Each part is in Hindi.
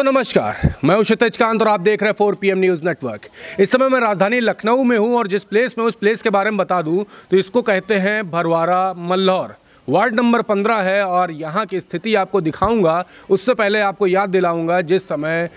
नमस्कार, मैं हूं क्षितिज कांत और आप देख रहे हैं 4 PM न्यूज़ नेटवर्क। इस समय मैं राजधानी लखनऊ में हूं और जिस प्लेस में उस प्लेस के बारे में बता दूं तो इसको कहते हैं भरवारा मल्लौर। वार्ड नंबर 15 है और यहाँ की स्थिति आपको दिखाऊंगा। उससे पहले आपको याद दिलाऊंगा, जिस समय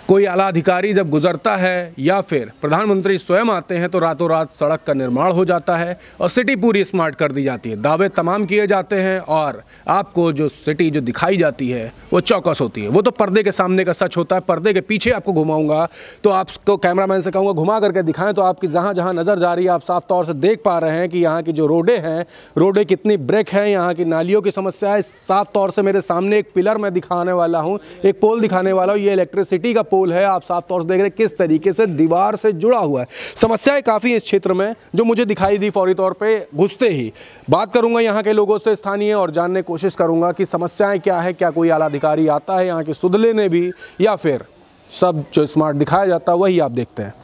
कोई आला अधिकारी जब गुजरता है या फिर प्रधानमंत्री स्वयं आते हैं तो रातों रात सड़क का निर्माण हो जाता है और सिटी पूरी स्मार्ट कर दी जाती है। दावे तमाम किए जाते हैं और आपको जो सिटी जो दिखाई जाती है वो चौकस होती है। वो तो पर्दे के सामने का सच होता है। पर्दे के पीछे आपको घुमाऊंगा तो आपको कैमरामैन से कहूँगा घुमा करके दिखाएं तो आपकी जहाँ जहाँ नज़र जा रही है आप साफ तौर से देख पा रहे हैं कि यहाँ की जो रोडें हैं, रोडें कितनी ब्रेक हैं, यहाँ की नालियों की समस्या है। साफ तौर से मेरे सामने एक पिलर मैं दिखाने वाला हूँ, एक पोल दिखाने वाला हूँ। ये इलेक्ट्रिसिटी का पोल है। आप साफ तौर से देख रहे हैं किस तरीके से दीवार से जुड़ा हुआ है। समस्याएं काफ़ी इस क्षेत्र में जो मुझे दिखाई दी फौरी तौर पे घुसते ही। बात करूंगा यहाँ के लोगों से स्थानीय और जानने की कोशिश करूंगा कि समस्याएं क्या है, क्या कोई आला अधिकारी आता है यहाँ के सुध लेने भी या फिर सब जो स्मार्ट दिखाया जाता है वही आप देखते हैं।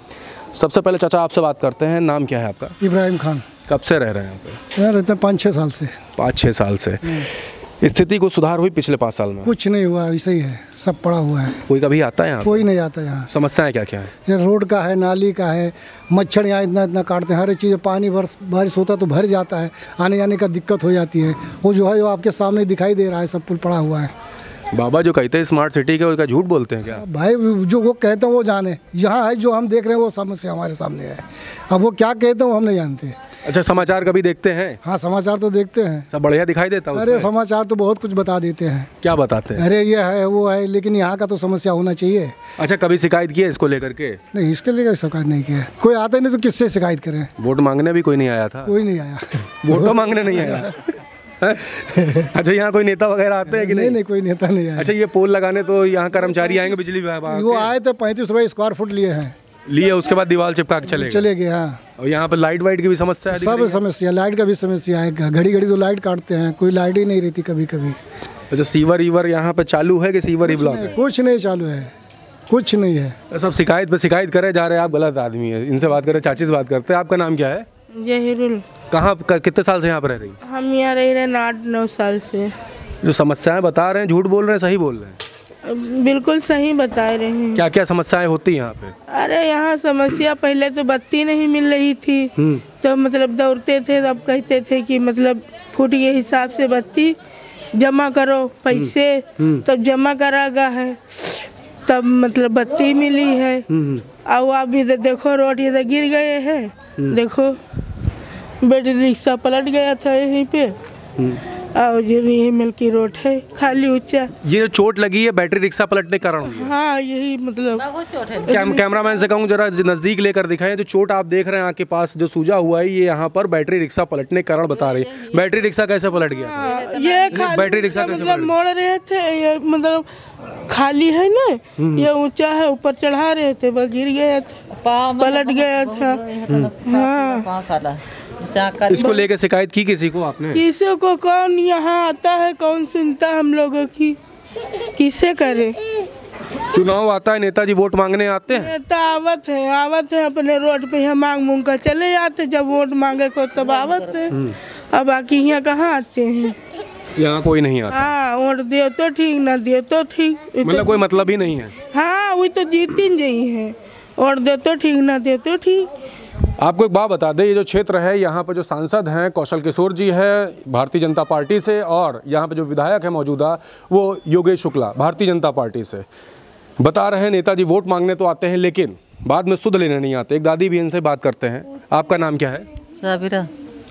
सबसे पहले चाचा आपसे बात करते हैं, नाम क्या है आपका? इब्राहिम खान। कब से रह रहे हैं यहाँ पे? यहाँ रहते हैं 5-6 साल से। 5-6 साल से। स्थिति को सुधार हुई पिछले 5 साल में? कुछ नहीं हुआ, ऐसे ही है, सब पड़ा हुआ है। कोई कभी आता है यहाँ? कोई नहीं आता यहाँ। समस्याएं क्या क्या है? ये रोड का है, नाली का है, मच्छर यहाँ इतना इतना काटते हैं, हर एक चीज़। पानी बारिश होता तो भर जाता है, आने जाने का दिक्कत हो जाती है। वो जो है वो आपके सामने दिखाई दे रहा है, सब पुल पड़ा हुआ है। बाबा जो कहते हैं स्मार्ट सिटी के, उसका झूठ बोलते हैं क्या? भाई जो वो कहते हैं वो जाने, यहाँ है जो हम देख रहे हैं वो समस्या हमारे सामने है। अब वो क्या कहते हैं वो हम नहीं जानते। अच्छा, समाचार कभी देखते हैं? हाँ, समाचार तो देखते हैं। सब बढ़िया दिखाई देता है? अरे समाचार तो बहुत कुछ बता देते हैं। क्या बताते हैं? अरे ये है वो है, लेकिन यहाँ का तो समस्या होना चाहिए। अच्छा, कभी शिकायत की है इसको लेकर के? नहीं, इसके लिए शिकायत नहीं किया। कोई आता नहीं तो किससे शिकायत करें? वोट मांगने भी कोई नहीं आया था? कोई नहीं आया। वोट तो मांगने नहीं आया। अच्छा, यहाँ कोई नेता वगैरह आते हैं कि नहीं? नहीं, कोई नेता नहीं आया। अच्छा, ये पोल लगाने तो यहाँ कर्मचारी आएंगे बिजली विभाग? वो आए थे, 35 रुपये स्क्वायर फुट लिए हैं। लिए, उसके बाद दीवार चिपका के चले गए। हाँ। और यहाँ पर लाइट वाइट की भी समस्या है? सब समस्या, लाइट का भी समस्या है। घड़ी घड़ी तो लाइट काटते हैं, कोई लाइट ही नहीं रहती कभी कभी। अच्छा, सीवर ईवर यहाँ पे चालू है कि सीवर ही ब्लॉक है? कुछ नहीं चालू है, कुछ नहीं है। सब शिकायत पे शिकायत करे जा रहे हैं। आप गलत आदमी है, इनसे बात करें, चाची से बात करते हैं। आपका नाम क्या है? जहीरुल। कहाँ, कितने साल से यहाँ पर रह रही? हम यहाँ रह रहे हैं 8-9 साल से। जो समस्याएं बता रहे हैं, झूठ बोल रहे हैं सही बोल रहे हैं? बिल्कुल सही बता रहे हैं। क्या क्या समस्याएं होती हैं यहाँ पे? अरे यहाँ समस्या, पहले तो बत्ती नहीं मिल रही थी तो मतलब दौड़ते थे, तब कहते थे कि मतलब फुट के हिसाब से बत्ती जमा करो पैसे, तब जमा करागा है, तब मतलब बत्ती मिली है। अब आप इधर देखो, रोड इधर गिर गए हैं, देखो बैटरी रिक्शा पलट गया था यहीं पे। और यही मिल्की रोड है खाली ऊंचा। ये जो चोट लगी है बैटरी रिक्शा पलटने के कारण हुई है? हाँ, यही मतलब। कैमरामैन से कहूँ जरा नजदीक लेकर दिखाएं। जो चोट आप देख रहे हैं आपके पास जो सूजा हुआ है, ये यहाँ पर बैटरी रिक्शा पलटने के कारण बता रही है। बैटरी रिक्शा कैसे पलट गया? ये बैटरी रिक्शा कैसे मतलब मोड़ रहे थे, ये मतलब खाली है ना, ये ऊंचा है, ऊपर चढ़ा रहे थे, बस गिर गया था, पलट गया था। हाँ, इसको लेके शिकायत की किसी को आपने? किसी को, कौन यहाँ आता है, कौन सुनता हम लोगों की, किसे करे? चुनाव आता है, नेताजी वोट मांगने आते हैं। नेता आवत है अपने रोड पे, यहाँ मांग कर चले जाते, जब वोट मांगे को तब आवत है। अब बाकी यहाँ कहाँ आते हैं? यहाँ कोई नहीं आता। हाँ, वोट दियो तो ठीक, ना दियो तो ठीक, मतलब कोई मतलब ही नहीं है। हाँ, वही तो जीती नहीं है। वोट दे तो ठीक, ना दे तो ठीक। आपको एक बात बता दें, ये जो क्षेत्र है यहाँ पर जो सांसद हैं कौशल किशोर जी है भारतीय जनता पार्टी से, और यहाँ पे जो विधायक है मौजूदा वो योगेश शुक्ला भारतीय जनता पार्टी से। बता रहे हैं नेताजी वोट मांगने तो आते हैं लेकिन बाद में सुध लेने नहीं आते। एक दादी भी इनसे बात करते हैं। आपका नाम क्या है? साबिरा।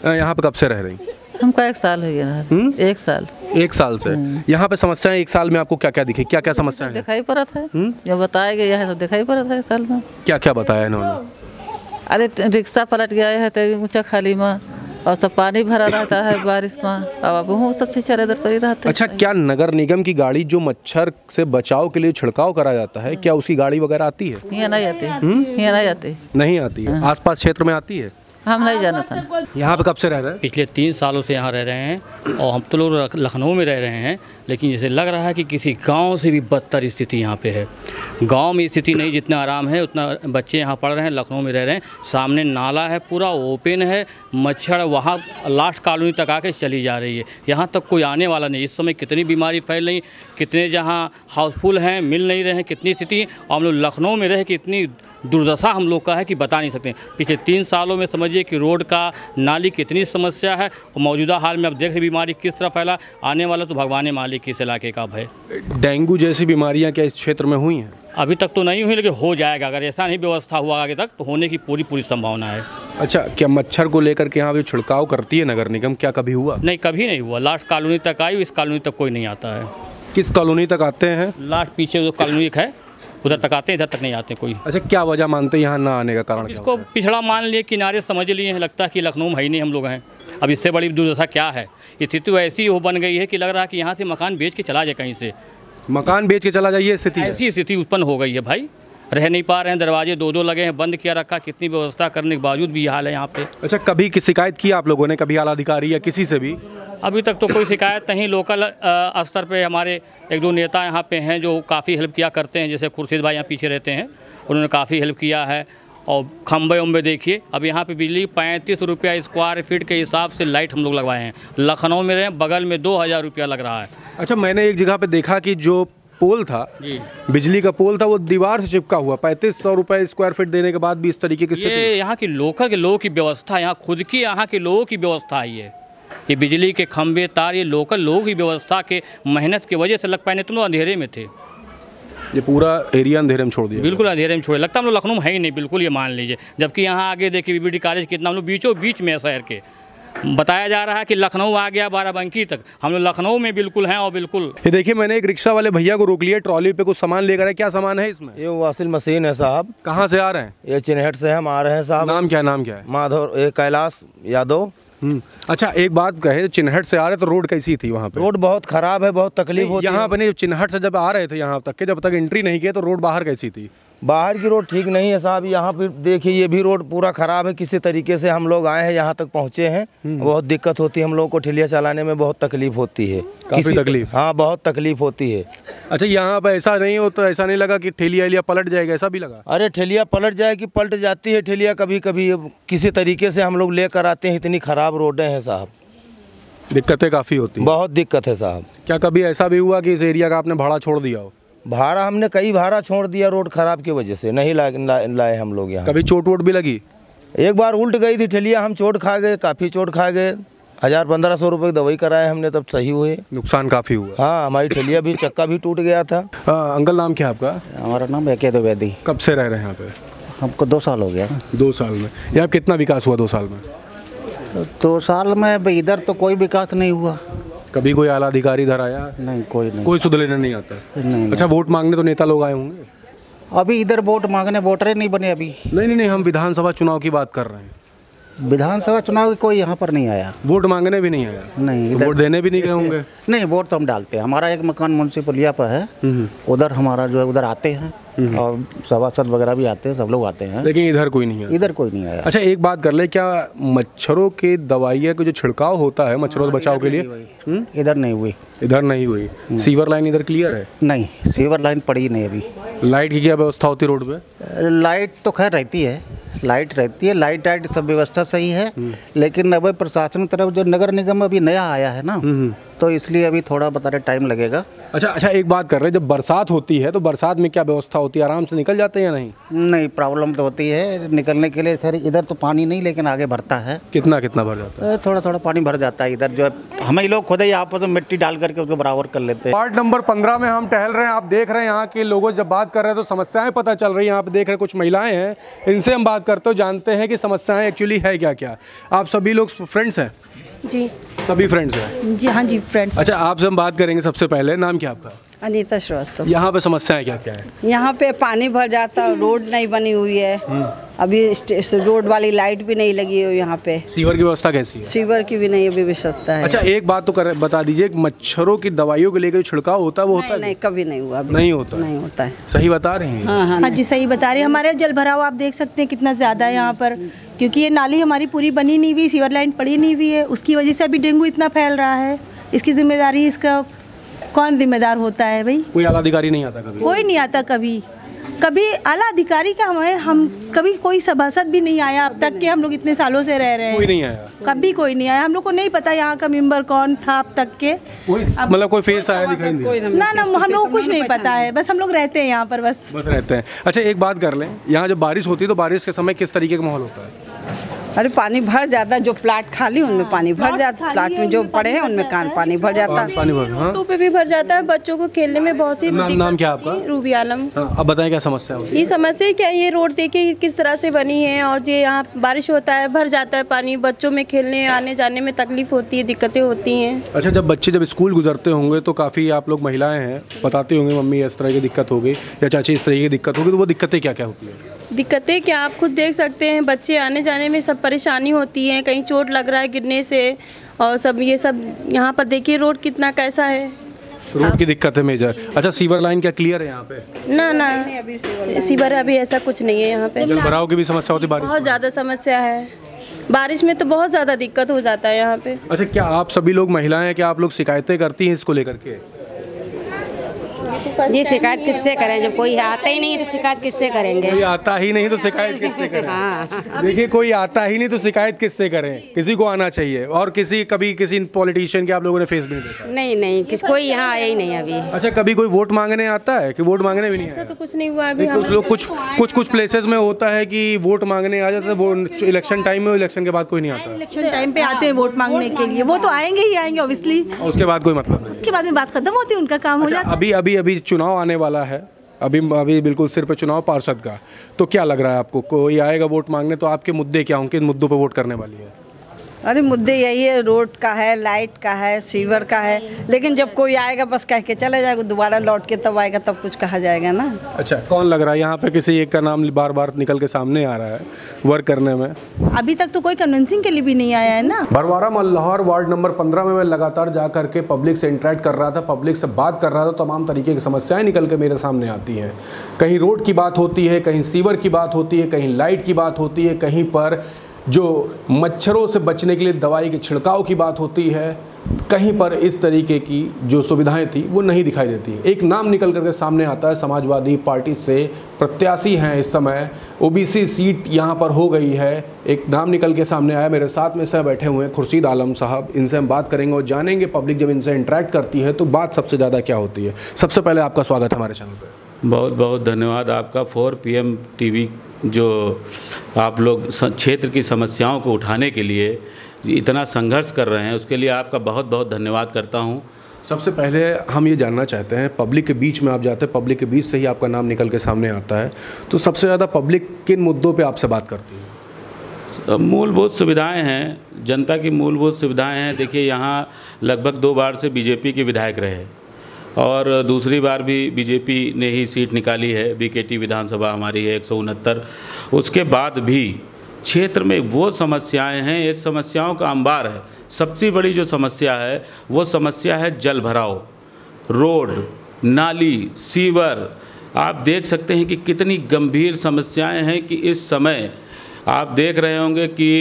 यहाँ पे कब से रह रही? हमको 1 साल हो गया। 1 साल। 1 साल से यहाँ पे समस्याएं 1 साल में आपको क्या क्या दिखी? क्या क्या समस्या है? दिखाई पड़ा था, जो बताया गया है तो दिखाई पड़ा था 1 साल में। क्या क्या बताया इन्होंने? अरे रिक्शा पलट गया है तो ऊंचा खाली में, और सब पानी भरा रहता है बारिश में, अब वो सब फीचर इधर पर ही रहते। अच्छा, क्या नगर निगम की गाड़ी जो मच्छर से बचाव के लिए छिड़काव करा जाता है, क्या उसकी गाड़ी वगैरह आती है? यहाँ नहीं आती। यहाँ नहीं आती। नहीं आती है। आसपास क्षेत्र में आती है? हम नहीं जाना था। यहाँ पे कब से रह रहे हैं? पिछले 3 सालों से यहाँ रह रहे हैं और हम तो लोग लखनऊ में रह रहे हैं, लेकिन जैसे लग रहा है कि किसी गांव से भी बदतर स्थिति यहाँ पे है। गांव में स्थिति नहीं, जितना आराम है उतना बच्चे यहाँ पढ़ रहे हैं, लखनऊ में रह रहे हैं। सामने नाला है, पूरा ओपन है, मच्छर वहाँ लास्ट कॉलोनी तक आके चली जा रही है। यहाँ तक कोई आने वाला नहीं। इस समय कितनी बीमारी फैल रही, कितने जहाँ हाउसफुल हैं, मिल नहीं रहे हैं, कितनी स्थिति। और हम लोग लखनऊ में रहे कि इतनी दुर्दशा हम लोग का है कि बता नहीं सकते। पिछले 3 सालों में समझिए कि रोड का, नाली कितनी समस्या है और मौजूदा हाल में अब देख रहे बीमारी किस तरह फैला। आने वाला तो भगवान मालिक किस इलाके का भय। डेंगू जैसी बीमारियां क्या इस क्षेत्र में हुई हैं? अभी तक तो नहीं हुई, लेकिन हो जाएगा। अगर ऐसा नहीं व्यवस्था हुआ आगे तक तो होने की पूरी संभावना है। अच्छा, क्या मच्छर को लेकर के यहाँ पे छिड़काव करती है नगर निगम? क्या कभी हुआ? नहीं, कभी नहीं हुआ। लास्ट कॉलोनी तक आई, इस कॉलोनी तक कोई नहीं आता है। किस कॉलोनी तक आते हैं? लास्ट पीछे जो कॉलोनी एक है उधर तक आते हैं, इधर तक नहीं आते कोई। अच्छा, क्या वजह मानते हैं यहाँ ना आने का कारण? इसको पिछड़ा मान लिए, किनारे समझ लिए हैं। लगता है कि लखनऊ में ही नहीं हम लोग हैं। अब इससे बड़ी दुर्दशा क्या है? स्थिति ऐसी हो बन गई है कि लग रहा है कि यहाँ से मकान बेच के चला जाए, कहीं से मकान बेच के चला जाइए। स्थिति ऐसी स्थिति उत्पन्न हो गई है भाई। रह नहीं पा रहे हैं, दरवाजे 2-2 लगे हैं, बंद किया रखा। कितनी व्यवस्था करने के बावजूद भी ये हाल है यहाँ पे। अच्छा, कभी की शिकायत की आप लोगों ने, कभी आला अधिकारी या किसी से भी? अभी तक तो कोई शिकायत नहीं। लोकल स्तर पे हमारे 1-2 नेता यहाँ पे हैं जो काफ़ी हेल्प किया करते हैं। जैसे खुर्शीद भाई यहाँ पीछे रहते हैं, उन्होंने काफ़ी हेल्प किया है। और खम्बे उम्बे देखिए, अब यहाँ पे बिजली 35 रुपया स्क्वायर फीट के हिसाब से लाइट हम लोग लगवाए हैं। लखनऊ में रहे, बगल में 2000 रुपया लग रहा है। अच्छा, मैंने एक जगह पे देखा कि जो पोल था जी, बिजली का पोल था, वो दीवार से चिपका हुआ। 3500 रुपये स्क्वायर फीट देने के बाद भी इस तरीके की स्थिति। ये यहाँ की लोकल के लोगों की व्यवस्था, यहाँ खुद की यहाँ के लोगों की व्यवस्था है। ये बिजली के खंभे, तार, ये लोकल लोगों की व्यवस्था के मेहनत की वजह से लग पाए। नहीं तुम लोग अंधेरे में थे। ये पूरा एरिया अंधेरे में छोड़ दिया? बिल्कुल अंधेरे में छोड़े। लगता है हम लोग लखनऊ में है ही नहीं बिल्कुल, ये मान लीजिए। जबकि यहाँ आगे देखिए बीबीडी कॉलेज कितना, हम लोग बीचों बीच में शहर के। बताया जा रहा है कि लखनऊ आ गया बाराबंकी तक, हम लोग लखनऊ में बिल्कुल हैं। और बिल्कुल ये देखिए, मैंने एक रिक्शा वाले भैया को रोक लिया, ट्रॉली पे कुछ सामान लेकर है। क्या सामान है इसमें? ये वॉशिंग मशीन है साहब। कहाँ से आ रहे हैं? ये चिन्हट से हम आ रहे हैं साहब। नाम क्या है? माधव, कैलाश यादव। अच्छा, एक बात कहे, चिन्हट से आ रहे तो रोड कैसी थी वहाँ पे? रोड बहुत खराब है, बहुत तकलीफ होती है। यहाँ बने चिन्हट से जब आ रहे थे यहाँ तक के, जब तक एंट्री नहीं किए तो रोड बाहर कैसी थी? बाहर की रोड ठीक नहीं है साहब। यहाँ पे देखिए, ये भी रोड पूरा खराब है। किसी तरीके से हम लोग आए हैं, यहाँ तक पहुँचे हैं। बहुत दिक्कत होती है हम लोग को, ठेलिया चलाने में बहुत तकलीफ होती है। काफी तकलीफ? हाँ, बहुत तकलीफ होती है। अच्छा, यहाँ पे ऐसा नहीं हो तो ऐसा नहीं लगा कि ठेलिया पलट जाएगा? ऐसा भी लगा? अरे ठेलिया पलट जाएगी, पलट जाती है ठेलिया कभी कभी। किसी तरीके से हम लोग लेकर आते हैं। इतनी खराब रोडें हैं साहब, दिक्कतें काफ़ी होती हैं। बहुत दिक्कत है साहब। क्या कभी ऐसा भी हुआ कि इस एरिया का आपने भाड़ा छोड़ दिया हो? भाड़ा हमने कई भाड़ा छोड़ दिया रोड खराब की वजह से, नहीं लाए हम लोग यहाँ। कभी चोट वोट भी लगी? एक बार उल्ट गई थी ठेलिया, हम चोट खा गए, काफ़ी चोट खा गए। 1000-1500 रुपये की दवाई कराए हमने, तब सही हुए। नुकसान काफ़ी हुआ? हाँ, हमारी ठेलिया भी, चक्का भी टूट गया था। अंकल, नाम क्या है आपका? हमारा नाम है द्विवेदी। कब से रह रहे हैं यहाँ पे? हमको 2 साल हो गया। 2 साल में यहाँ कितना विकास हुआ 2 साल में? 2 साल में इधर तो कोई विकास नहीं हुआ। कभी कोई आला अधिकारी इधर आया? नहीं, कोई नहीं। कोई सुध लेने नहीं आता? नहीं। अच्छा, वोट मांगने तो नेता लोग आए होंगे? अभी इधर वोट मांगने वोटर नहीं बने अभी। नहीं, हम विधानसभा चुनाव की बात कर रहे हैं। विधानसभा चुनाव कोई यहाँ पर नहीं आया। वोट मांगने भी नहीं आया? नहीं। तो वोट देने भी नहीं गए होंगे? नहीं, वोट तो हम डालते हैं। हमारा एक मकान म्यूनसिपलिया पर है, उधर हमारा जो है उधर आते हैं और सभासद वगैरह भी आते हैं, सब लोग आते हैं। लेकिन इधर कोई नहीं है? इधर कोई नहीं आया। अच्छा, एक बात कर ले, क्या मच्छरों के दवाइयाँ का जो छिड़काव होता है मच्छरों से बचाव के लिए, इधर नहीं हुई? इधर नहीं हुई। सीवर लाइन इधर क्लियर है? नहीं, सीवर लाइन पड़ी नहीं अभी। लाइट की क्या व्यवस्था होती है रोड पे? लाइट तो खैर रहती है, लाइट सब व्यवस्था सही है। लेकिन अब प्रशासन की तरफ जो नगर निगम अभी नया आया है ना, तो इसलिए अभी थोड़ा बता रहे टाइम लगेगा। अच्छा, एक बात कर रहे, जब बरसात होती है तो बरसात में क्या व्यवस्था होती है? आराम से निकल जाते हैं या नहीं? नहीं, प्रॉब्लम तो होती है निकलने के लिए। खैर इधर तो पानी नहीं, लेकिन आगे भरता है। कितना भर जाता है? थोड़ा पानी भर जाता है इधर। जो है हम ही लोग खुद ही आपस में मिट्टी डाल करके उसको बराबर कर लेते हैं। वार्ड नंबर 15 में हम टहल रहे हैं। आप देख रहे हैं यहाँ के लोगों जब बात कर रहे हैं तो समस्याएं पता चल रही हैं। यहाँ पे देख रहे हैं कुछ महिलाएं हैं, इनसे हम बात करते हो, जानते हैं कि समस्याएं एक्चुअली है क्या। आप सभी लोग फ्रेंड्स हैं? जी, सभी फ्रेंड्स हैं? जी हाँ जी, फ्रेंड्स। अच्छा, आपसे हम बात करेंगे। सबसे पहले नाम क्या आपका? अनीता श्रीवास्तव। यहाँ पे समस्याएं क्या क्या है? यहाँ पे पानी भर जाता, रोड नहीं बनी हुई है, अभी रोड वाली लाइट भी नहीं लगी हुई यहाँ पे। सीवर की व्यवस्था कैसी है? सीवर की भी नहीं अभी व्यवस्था है। अच्छा, एक बात तो बता दीजिए, मच्छरों की दवाइयों को लेकर छिड़काव होता है, वो होता है? नहीं, कभी नहीं हुआ। नहीं होता? नहीं होता है। सही बता रही हैं? हाँ जी, सही बता रही है। हमारे जल भराव आप देख सकते हैं कितना ज़्यादा है यहाँ पर, क्योंकि ये नाली हमारी पूरी बनी नहीं हुई, सीवर लाइन पड़ी नहीं हुई है, उसकी वजह से अभी डेंगू इतना फैल रहा है। इसकी जिम्मेदारी, इसका कौन जिम्मेदार होता है भाई? कोई आला अधिकारी नहीं आता कभी? कोई नहीं आता कभी आला अधिकारी का हम कभी कोई सभासद भी नहीं आया अब तक के, हम लोग इतने सालों से रह रहे हैं। कोई नहीं आया? कभी कोई नहीं आया। हम लोग को नहीं पता यहाँ का मेंबर कौन था अब तक के। मतलब कोई फेस आया दिखाई नहीं? ना, हम लोग को कुछ नहीं पता है, बस हम लोग रहते हैं यहाँ पर, बस रहते हैं। अच्छा, एक बात कर लें, यहाँ जब बारिश होती है तो बारिश के समय किस तरीके का माहौल होता है? अरे पानी भर जाता है, जो प्लाट खाली उनमें पानी भर जाता, प्लाट में जो पड़े हैं उनमें पानी भर जाता है। पानी भर, हाँ? पे भी भर जाता है, बच्चों को खेलने में बहुत सी नाम क्या आपका? रूबी आलम। अब बताएं क्या समस्या है? ये समस्या क्या है, ये रोड देखिए किस तरह से बनी है, और जो यहाँ बारिश होता है भर जाता है पानी, बच्चों में खेलने आने जाने में तकलीफ होती है, दिक्कतें होती हैं। अच्छा, जब बच्चे जब स्कूल गुजरते होंगे तो काफ़ी आप लोग महिलाएं हैं, बताती होंगे मम्मी इस तरह की दिक्कत हो गई या चाची इस तरह की दिक्कत होगी, तो वो दिक्कतें क्या क्या होती है? दिक्कतें क्या, आप खुद देख सकते हैं, बच्चे आने जाने में सब परेशानी होती है, कहीं चोट लग रहा है गिरने से, और सब ये सब यहाँ पर देखिए रोड कितना कैसा है, रोड की दिक्कत है मेजर। अच्छा, सीवर लाइन क्या क्लियर है यहाँ पे? ना सीवर अभी ऐसा कुछ नहीं है यहाँ पे। जल भराव की भी समस्या होती है? बारिश बहुत ज़्यादा समस्या है, बारिश में तो बहुत ज़्यादा दिक्कत हो जाता है यहाँ पे। अच्छा, क्या आप सभी लोग महिलाएं हैं, क्या आप लोग शिकायतें करती हैं इसको लेकर के? जी, शिकायत किससे करें, जब कोई आता ही नहीं तो शिकायत किससे करेंगे? कोई आता ही नहीं तो शिकायत किससे करें? हाँ। देखिए, कोई आता ही नहीं तो शिकायत किससे करें? किसी को आना चाहिए। और कभी किसी पॉलिटिशियन के आप लोगों ने फेस भी नहीं देखा? नहीं, कोई यहाँ आया ही नहीं अभी। अच्छा, कभी कोई वोट मांगने आता है कि वोट मांगने भी नहीं आया? तो कुछ नहीं हुआ अभी। कुछ लोग कुछ प्लेसेस में होता है कि वोट मांगने आ जाते हैं, वो इलेक्शन टाइम में, इलेक्शन के बाद कोई नहीं आता। इलेक्शन टाइम पे आते हैं वोट मांगने के लिए, वो तो आएंगे ही आएंगे ऑब्वियसली, उसके बाद कोई मतलब नहीं। उसके बाद में बात खत्म होती है, उनका काम हो जाता है। अभी चुनाव आने वाला है, अभी बिल्कुल सिर पे चुनाव पार्षद का, तो क्या लग रहा है आपको, कोई आएगा वोट मांगने तो आपके मुद्दे क्या होंगे, मुद्दों पे वोट करने वाली है? अरे मुद्दे यही है, रोड का है, लाइट का है, सीवर का है, लेकिन जब कोई आएगा बस कह के चले जाएगा, दोबारा लौट के तब आएगा तब कुछ कहा जाएगा ना। अच्छा, कौन लग रहा है यहाँ पे किसी एक का नाम बार बार निकल के सामने आ रहा है वर्क करने में? अभी तक तो कोई कन्विंसिंग के लिए भी नहीं आया है ना। भरवारा मल्लहौर वार्ड नंबर 15 में मैं लगातार जा करके पब्लिक से इंटरेक्ट कर रहा था, पब्लिक से बात कर रहा था, तमाम तरीके की समस्याएं निकल के मेरे सामने आती हैं। कहीं रोड की बात होती है, कहीं सीवर की बात होती है, कहीं लाइट की बात होती है, कहीं पर जो मच्छरों से बचने के लिए दवाई के छिड़काव की बात होती है, कहीं पर इस तरीके की जो सुविधाएं थी वो नहीं दिखाई देती। एक नाम निकल करके सामने आता है, समाजवादी पार्टी से प्रत्याशी हैं इस समय, ओबीसी सीट यहाँ पर हो गई है, एक नाम निकल के सामने आया। मेरे साथ में सह बैठे हुए हैं खुर्शीद आलम साहब, इनसे हम बात करेंगे और जानेंगे पब्लिक जब इनसे इंटरेक्ट करती है तो बात सबसे ज़्यादा क्या होती है। सबसे पहले आपका स्वागत है हमारे चैनल पर। बहुत बहुत धन्यवाद आपका। 4 PM टीवी जो आप लोग क्षेत्र की समस्याओं को उठाने के लिए इतना संघर्ष कर रहे हैं, उसके लिए आपका बहुत बहुत धन्यवाद करता हूं। सबसे पहले हम ये जानना चाहते हैं, पब्लिक के बीच में आप जाते हैं, पब्लिक के बीच से ही आपका नाम निकल के सामने आता है, तो सबसे ज़्यादा पब्लिक किन मुद्दों पे आपसे बात करती है? मूलभूत सुविधाएं हैं, जनता की मूलभूत सुविधाएं हैं। देखिए, यहाँ लगभग 2 बार से बीजेपी के विधायक रहे और दूसरी बार भी बीजेपी ने ही सीट निकाली है। बीकेटी विधानसभा हमारी है 169। उसके बाद भी क्षेत्र में वो समस्याएं हैं, एक समस्याओं का अंबार है। सबसे बड़ी जो समस्या है वो समस्या है जल भराव, रोड, नाली, सीवर। आप देख सकते हैं कि कितनी गंभीर समस्याएं हैं कि इस समय आप देख रहे होंगे कि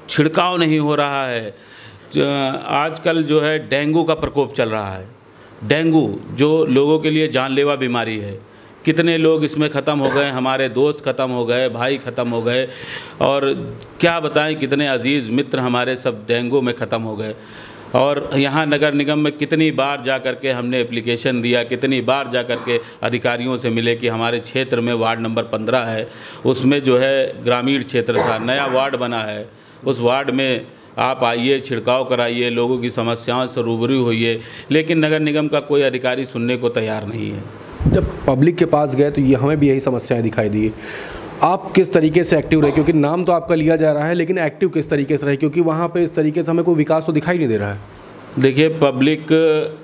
छिड़काव नहीं हो रहा है। आजकल जो है डेंगू का प्रकोप चल रहा है, डेंगू जो लोगों के लिए जानलेवा बीमारी है। कितने लोग इसमें ख़त्म हो गए, हमारे दोस्त ख़त्म हो गए, भाई ख़त्म हो गए, और क्या बताएं कितने अजीज़ मित्र हमारे सब डेंगू में ख़त्म हो गए। और यहाँ नगर निगम में कितनी बार जा कर के हमने एप्लीकेशन दिया, कितनी बार जा कर के अधिकारियों से मिले कि हमारे क्षेत्र में वार्ड नंबर 15 है, उसमें जो है ग्रामीण क्षेत्र था, नया वार्ड बना है, उस वार्ड में आप आइए, छिड़काव कराइए, लोगों की समस्याओं से रूबरू होइए, लेकिन नगर निगम का कोई अधिकारी सुनने को तैयार नहीं है। जब पब्लिक के पास गए तो ये हमें भी यही समस्याएं दिखाई दी। आप किस तरीके से एक्टिव रहे, क्योंकि नाम तो आपका लिया जा रहा है, लेकिन एक्टिव किस तरीके से रहे, क्योंकि वहाँ पे इस तरीके से हमें कोई विकास तो दिखाई नहीं दे रहा है। देखिए, पब्लिक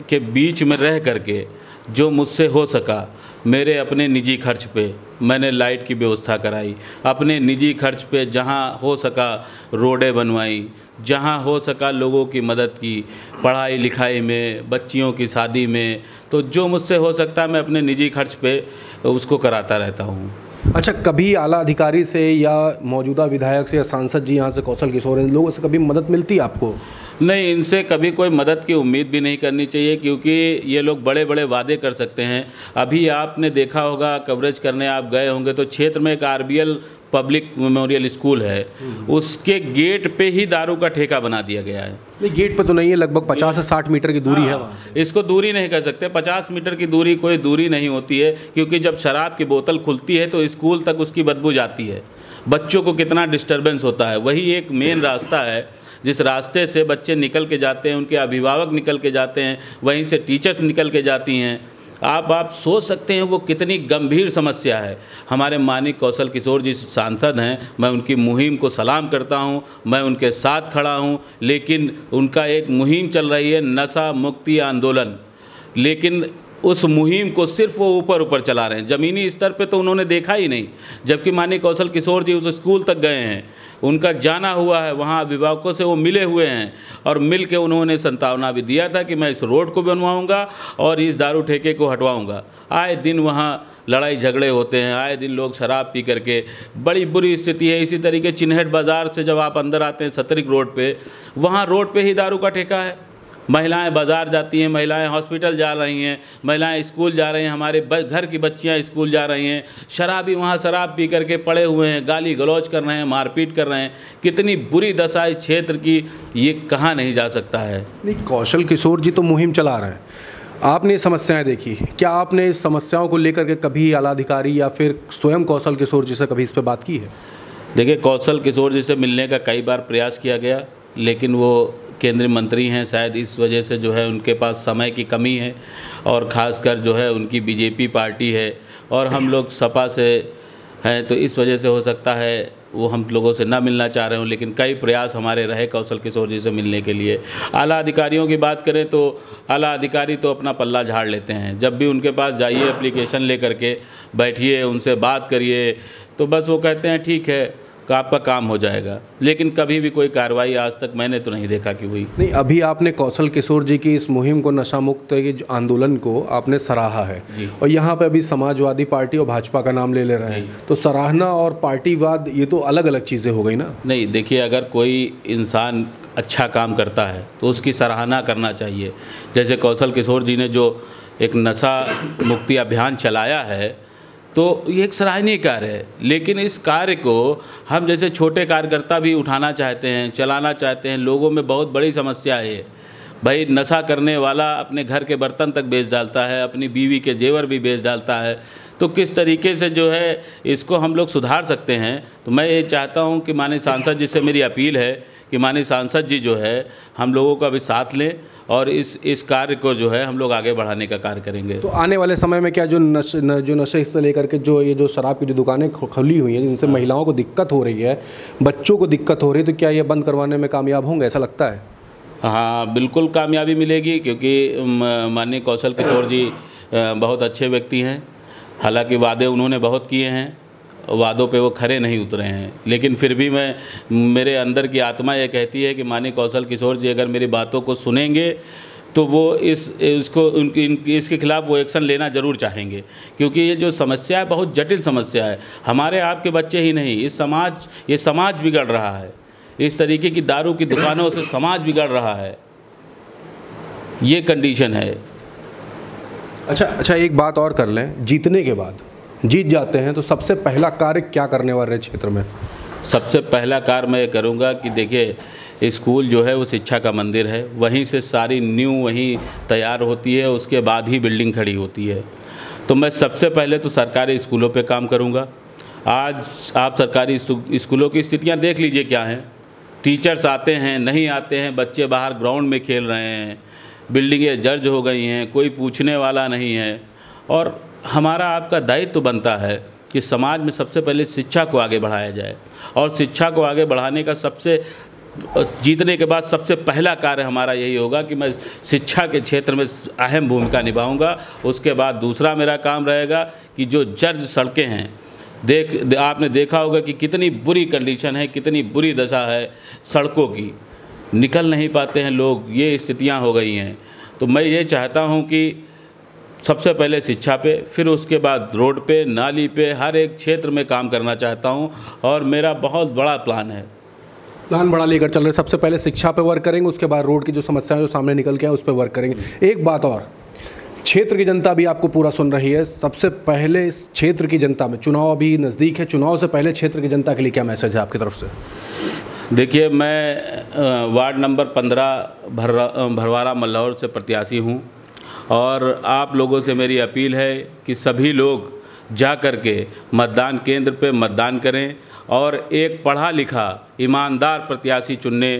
के बीच में रह करके जो मुझसे हो सका, मेरे अपने निजी खर्च पे मैंने लाइट की व्यवस्था कराई, अपने निजी खर्च पे जहाँ हो सका रोडें बनवाई, जहाँ हो सका लोगों की मदद की, पढ़ाई लिखाई में, बच्चियों की शादी में, तो जो मुझसे हो सकता है मैं अपने निजी खर्च पे उसको कराता रहता हूँ। अच्छा, कभी आला अधिकारी से या मौजूदा विधायक से या सांसद जी यहाँ से कौशल किशोर, इन लोगों से कभी मदद मिलती है आपको? नहीं, इनसे कभी कोई मदद की उम्मीद भी नहीं करनी चाहिए, क्योंकि ये लोग बड़े बड़े वादे कर सकते हैं। अभी आपने देखा होगा, कवरेज करने आप गए होंगे तो क्षेत्र में एक RBL पब्लिक मेमोरियल स्कूल है, उसके गेट पे ही दारू का ठेका बना दिया गया है। नहीं, गेट पे तो नहीं है, लगभग 50 से 60 मीटर की दूरी है वहाँ। इसको दूरी नहीं कह सकते, 50 मीटर की दूरी कोई दूरी नहीं होती है, क्योंकि जब शराब की बोतल खुलती है तो स्कूल तक उसकी बदबू जाती है, बच्चों को कितना डिस्टर्बेंस होता है। वही एक मेन रास्ता है जिस रास्ते से बच्चे निकल के जाते हैं, उनके अभिभावक निकल के जाते हैं, वहीं से टीचर्स निकल के जाती हैं। आप सोच सकते हैं वो कितनी गंभीर समस्या है। हमारे माननीय कौशल किशोर जी सांसद हैं, मैं उनकी मुहिम को सलाम करता हूं, मैं उनके साथ खड़ा हूं, लेकिन उनका एक मुहिम चल रही है नशा मुक्ति आंदोलन, लेकिन उस मुहिम को सिर्फ वो ऊपर चला रहे हैं, ज़मीनी स्तर पे तो उन्होंने देखा ही नहीं। जबकि माननीय कौशल किशोर जी उस स्कूल तक गए हैं, उनका जाना हुआ है, वहाँ अभिभावकों से वो मिले हुए हैं और मिल के उन्होंने संतावना भी दिया था कि मैं इस रोड को बनवाऊँगा और इस दारू ठेके को हटवाऊँगा। आए दिन वहाँ लड़ाई झगड़े होते हैं, आए दिन लोग शराब पी करके, बड़ी बुरी स्थिति है। इसी तरीके चिन्हट बाज़ार से जब आप अंदर आते हैं सतरिक रोड पे, वहाँ रोड पे ही दारू का ठेका है। महिलाएं बाज़ार जाती हैं, महिलाएं हॉस्पिटल जा रही हैं, महिलाएं स्कूल जा रही हैं, हमारे घर की बच्चियां स्कूल जा रही हैं, शराबी वहाँ शराब पी करके पड़े हुए हैं, गाली गलौज कर रहे हैं, मारपीट कर रहे हैं। कितनी बुरी दशा इस क्षेत्र की, ये कहा नहीं जा सकता है। नहीं, कौशल किशोर जी तो मुहिम चला रहे हैं, आपने समस्याएं देखी, क्या आपने इस समस्याओं को लेकर के कभी आला अधिकारी या फिर स्वयं कौशल किशोर जी से कभी इस पर बात की है? देखिए, कौशल किशोर जी से मिलने का कई बार प्रयास किया गया, लेकिन वो केंद्रीय मंत्री हैं, शायद इस वजह से जो है उनके पास समय की कमी है, और ख़ासकर जो है उनकी बीजेपी पार्टी है और हम लोग सपा से हैं, तो इस वजह से हो सकता है वो हम लोगों से ना मिलना चाह रहे हों। लेकिन कई प्रयास हमारे रहे कौशल किशोर जी से मिलने के लिए। आला अधिकारियों की बात करें तो आला अधिकारी तो अपना पल्ला झाड़ लेते हैं, जब भी उनके पास जाइए एप्लीकेशन ले करके बैठिए, उनसे बात करिए, तो बस वो कहते हैं ठीक है आपका काम हो जाएगा, लेकिन कभी भी कोई कार्रवाई आज तक मैंने तो नहीं देखा कि हुई। नहीं, अभी आपने कौशल किशोर जी की इस मुहिम को, नशा मुक्त के जो आंदोलन को आपने सराहा है, और यहाँ पे अभी समाजवादी पार्टी और भाजपा का नाम ले रहे हैं, तो सराहना और पार्टीवाद ये तो अलग अलग चीज़ें हो गई ना? नहीं, देखिए, अगर कोई इंसान अच्छा काम करता है तो उसकी सराहना करना चाहिए। जैसे कौशल किशोर जी ने जो एक नशा मुक्ति अभियान चलाया है, तो ये एक सराहनीय कार्य है, लेकिन इस कार्य को हम जैसे छोटे कार्यकर्ता भी उठाना चाहते हैं, चलाना चाहते हैं। लोगों में बहुत बड़ी समस्या है भाई, नशा करने वाला अपने घर के बर्तन तक बेच डालता है, अपनी बीवी के जेवर भी बेच डालता है, तो किस तरीके से जो है इसको हम लोग सुधार सकते हैं। तो मैं ये चाहता हूँ कि माननीय सांसद जी से मेरी अपील है कि माननीय सांसद जी जो है हम लोगों का भी साथ लें और इस कार्य को जो है हम लोग आगे बढ़ाने का कार्य करेंगे। तो आने वाले समय में क्या जो नशे से लेकर के ये जो शराब की जो दुकानें खुली हुई हैं, जिनसे महिलाओं को दिक्कत हो रही है, बच्चों को दिक्कत हो रही है, तो क्या ये बंद करवाने में कामयाब होंगे, ऐसा लगता है? हाँ, बिल्कुल कामयाबी मिलेगी, क्योंकि माननीय कौशल किशोर जी बहुत अच्छे व्यक्ति हैं। हालांकि वादे उन्होंने बहुत किए हैं, वादों पे वो खरे नहीं उतरे हैं, लेकिन फिर भी मेरे अंदर की आत्मा ये कहती है कि माननीय कौशल किशोर जी अगर मेरी बातों को सुनेंगे तो वो इसके खिलाफ वो एक्शन लेना ज़रूर चाहेंगे, क्योंकि ये जो समस्या है बहुत जटिल समस्या है। हमारे आपके बच्चे ही नहीं, ये समाज बिगड़ रहा है। इस तरीके की दारू की दुकानों से समाज बिगड़ रहा है, ये कंडीशन है। अच्छा, एक बात और कर लें, जीतने के बाद जीत जाते हैं तो सबसे पहला कार्य क्या करने वाले क्षेत्र में? सबसे पहला कार्य मैं करूँगा कि देखिए, स्कूल जो है वो शिक्षा का मंदिर है, वहीं से सारी न्यू वहीं तैयार होती है, उसके बाद ही बिल्डिंग खड़ी होती है। तो मैं सबसे पहले तो सरकारी स्कूलों पे काम करूँगा। आज आप सरकारी स्कूलों की स्थितियाँ देख लीजिए क्या हैं, टीचर्स आते हैं नहीं आते हैं, बच्चे बाहर ग्राउंड में खेल रहे हैं, बिल्डिंगें जर्ज हो गई हैं, कोई पूछने वाला नहीं है। और हमारा आपका दायित्व तो बनता है कि समाज में सबसे पहले शिक्षा को आगे बढ़ाया जाए, और शिक्षा को आगे बढ़ाने का सबसे जीतने के बाद सबसे पहला कार्य हमारा यही होगा कि मैं शिक्षा के क्षेत्र में अहम भूमिका निभाऊंगा। उसके बाद दूसरा मेरा काम रहेगा कि जो जर्ज सड़कें हैं, आपने देखा होगा कि कितनी बुरी कंडीशन है, कितनी बुरी दशा है सड़कों की, निकल नहीं पाते हैं लोग, ये स्थितियां हो गई हैं। तो मैं ये चाहता हूं कि सबसे पहले शिक्षा पे, फिर उसके बाद रोड पे, नाली पे, हर एक क्षेत्र में काम करना चाहता हूं और मेरा बहुत बड़ा प्लान है। प्लान बड़ा लेकर चल रहे, सबसे पहले शिक्षा पे वर्क करेंगे, उसके बाद रोड की जो समस्याएं जो सामने निकल के आए उस पर वर्क करेंगे। एक बात और, क्षेत्र की जनता भी आपको पूरा सुन रही है, सबसे पहले इस क्षेत्र की जनता में, चुनाव अभी नज़दीक है, चुनाव से पहले क्षेत्र की जनता के लिए क्या मैसेज है आपकी तरफ से? देखिए, मैं वार्ड नंबर 15 भरवारा मल्लौर से प्रत्याशी हूं और आप लोगों से मेरी अपील है कि सभी लोग जा कर के मतदान केंद्र पे मतदान करें और एक पढ़ा लिखा ईमानदार प्रत्याशी चुनने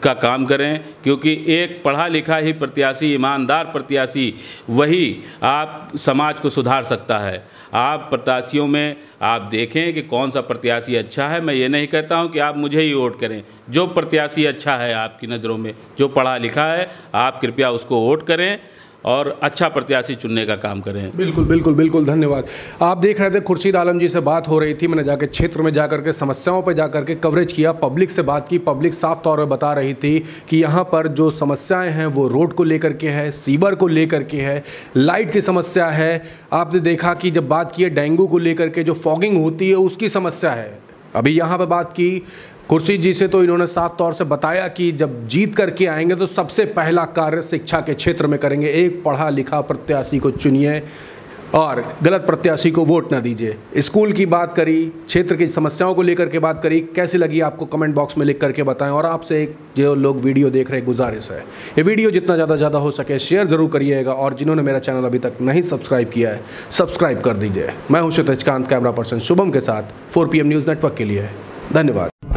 का काम करें, क्योंकि एक पढ़ा लिखा ही प्रत्याशी, ईमानदार प्रत्याशी, वही आप समाज को सुधार सकता है। आप प्रत्याशियों में आप देखें कि कौन सा प्रत्याशी अच्छा है। मैं ये नहीं कहता हूं कि आप मुझे ही वोट करें, जो प्रत्याशी अच्छा है आपकी नज़रों में, जो पढ़ा लिखा है, आप कृपया उसको वोट करें और अच्छा प्रत्याशी चुनने का काम करें। बिल्कुल बिल्कुल बिल्कुल, धन्यवाद। आप देख रहे थे खुर्शीद आलम जी से बात हो रही थी, मैंने जाकर क्षेत्र में जाकर के समस्याओं पर जाकर के कवरेज किया, पब्लिक से बात की। पब्लिक साफ तौर पर बता रही थी कि यहाँ पर जो समस्याएं हैं वो रोड को लेकर के है, सीवर को लेकर के है, लाइट की समस्या है। आपने देखा कि जब बात की है डेंगू को लेकर के, जो फॉगिंग होती है उसकी समस्या है। अभी यहाँ पर बात की खुर्शीद जी से तो इन्होंने साफ तौर से बताया कि जब जीत करके आएंगे तो सबसे पहला कार्य शिक्षा के क्षेत्र में करेंगे। एक पढ़ा लिखा प्रत्याशी को चुनिए और गलत प्रत्याशी को वोट ना दीजिए। स्कूल की बात करी, क्षेत्र की समस्याओं को लेकर के बात करी, कैसी लगी आपको कमेंट बॉक्स में लिख करके बताएं। और आपसे एक जो लोग वीडियो देख रहे हैं गुजारिश है, ये वीडियो जितना ज़्यादा हो सके शेयर ज़रूर करिएगा और जिन्होंने मेरा चैनल अभी तक नहीं सब्सक्राइब किया है सब्सक्राइब कर दीजिए। मैं हूं क्षितिज कांत, कैमरा पर्सन शुभम के साथ 4 PM न्यूज़ नेटवर्क के लिए धन्यवाद।